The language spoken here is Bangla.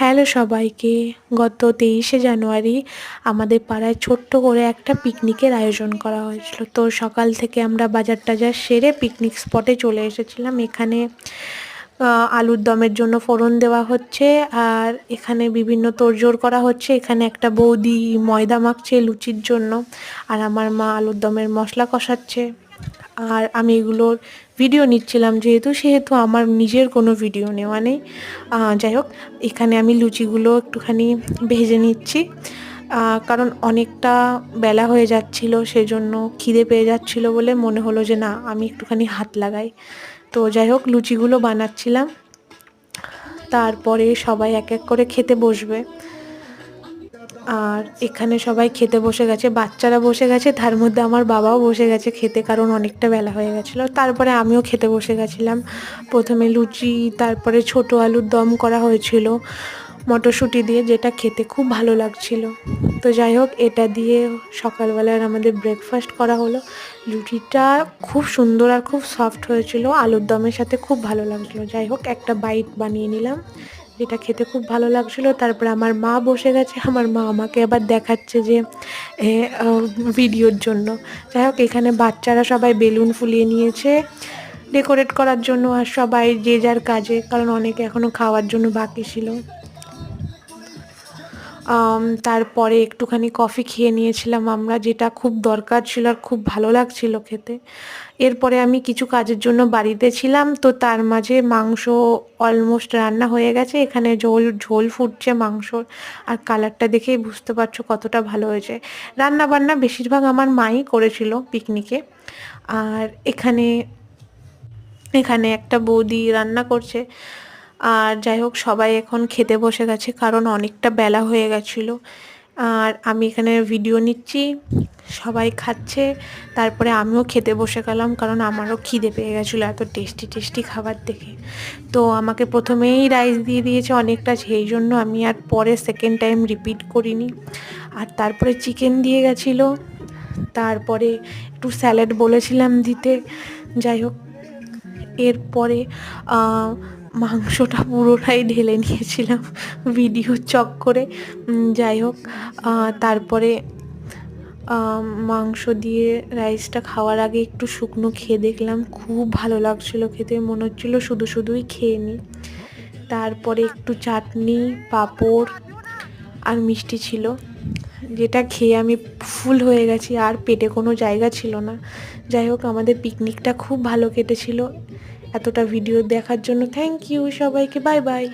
হ্যালো সবাইকে। গত 23শে জানুয়ারি আমাদের পাড়ায় ছোট্ট করে একটা পিকনিকের আয়োজন করা হয়েছিল। তো সকাল থেকে আমরা বাজার টাজার সেরে পিকনিক স্পটে চলে এসেছিলাম। এখানে আলুর দমের জন্য ফোড়ন দেওয়া হচ্ছে, আর এখানে বিভিন্ন তোড়জোড় করা হচ্ছে। এখানে একটা বৌদি ময়দা মাখছে লুচির জন্য, আর আমার মা আলুর দমের মশলা কষাচ্ছে। আর আমি এগুলোর ভিডিও নিচ্ছিলাম, সেহেতু আমার নিজের কোনো ভিডিও নেওয়া নেই। যাই হোক, এখানে আমি লুচিগুলো একটুখানি ভেজে নিচ্ছি, কারণ অনেকটা বেলা হয়ে যাচ্ছিল, সেজন্য খিদে পেয়ে যাচ্ছিল বলে মনে হলো যে না, আমি একটুখানি হাত লাগাই। তো যাই হোক, লুচিগুলো বানাচ্ছিলাম। তারপরে সবাই এক এক করে খেতে বসবে। আর এখানে সবাই খেতে বসে গেছে, বাচ্চারা বসে গেছে, তার মধ্যে আমার বাবাও বসে গেছে খেতে, কারণ অনেকটা বেলা হয়ে গেছিলো। তারপরে আমিও খেতে বসে গেছিলাম। প্রথমে লুচি, তারপরে ছোট আলুর দম করা হয়েছিল মটরশুঁটি দিয়ে, যেটা খেতে খুব ভালো লাগছিল। তো যাই হোক, এটা দিয়ে সকালবেলার আমাদের ব্রেকফাস্ট করা হলো। লুচিটা খুব সুন্দর আর খুব সফট হয়েছিল, আলুর দমের সাথে খুব ভালো লাগছিলো। যাই হোক, একটা বাইট বানিয়ে নিলাম, যেটা খেতে খুব ভালো লাগছিলো। তারপরে আমার মা বসে গেছে, আমার মা আমাকে আবার দেখাচ্ছে যে ভিডিওর জন্য। যাই হোক, এখানে বাচ্চারা সবাই বেলুন ফুলিয়ে নিয়েছে ডেকোরেট করার জন্য, আর সবাই যে যার কাজে, কারণ অনেকে এখনও খাওয়ার জন্য বাকি ছিল। তারপরে একটুখানি কফি খেয়ে নিয়েছিলাম আমরা, যেটা খুব দরকার ছিল আর খুব ভালো লাগছিল খেতে। এরপরে আমি কিছু কাজের জন্য বাড়িতে ছিলাম, তো তার মাঝে মাংস অলমোস্ট রান্না হয়ে গেছে। এখানে ঝোল ফুটছে মাংসর, আর কালারটা দেখেই বুঝতে পারছো কতটা ভালো হয়েছে। রান্না বান্না বেশিরভাগ আমার মাই করেছিল পিকনিকে। আর এখানে এখানে একটা বৌদি রান্না করছে। আর যাই হোক, সবাই এখন খেতে বসে গেছে, কারণ অনেকটা বেলা হয়ে গেছিলো। আর আমি এখানে ভিডিও নিচ্ছি, সবাই খাচ্ছে। তারপরে আমিও খেতে বসে গেলাম, কারণ আমারও খিদে পেয়ে গেছিলো এত টেস্টি টেস্টি খাবার দেখে। তো আমাকে প্রথমেই রাইস দিয়ে দিয়েছে অনেকটা, সেই জন্য আমি আর পরে সেকেন্ড টাইম রিপিট করিনি। আর তারপরে চিকেন দিয়ে গেছিলো। তারপরে একটু স্যালাড বলেছিলাম দিতে। যাই হোক, এরপরে মাংসটা পুরোটাই ঢেলে নিয়েছিলাম ভিডিও চক্করে। যাই হোক, তারপরে মাংস দিয়ে রাইসটা খাওয়ার আগে একটু শুকনো খেয়ে দেখলাম, খুব ভালো লাগছিলো খেতে, মনে হচ্ছিলো শুধুই খেয়ে নিই। তারপরে একটু চাটনি, পাঁপড় আর মিষ্টি ছিল, যেটা খেয়ে আমি ফুল হয়ে গেছি, আর পেটে কোনো জায়গা ছিল না। যাই হোক, আমাদের পিকনিকটা খুব ভালো কেটেছিল। এতটা ভিডিও দেখার জন্য থ্যাংক ইউ সবাইকে, বাই বাই।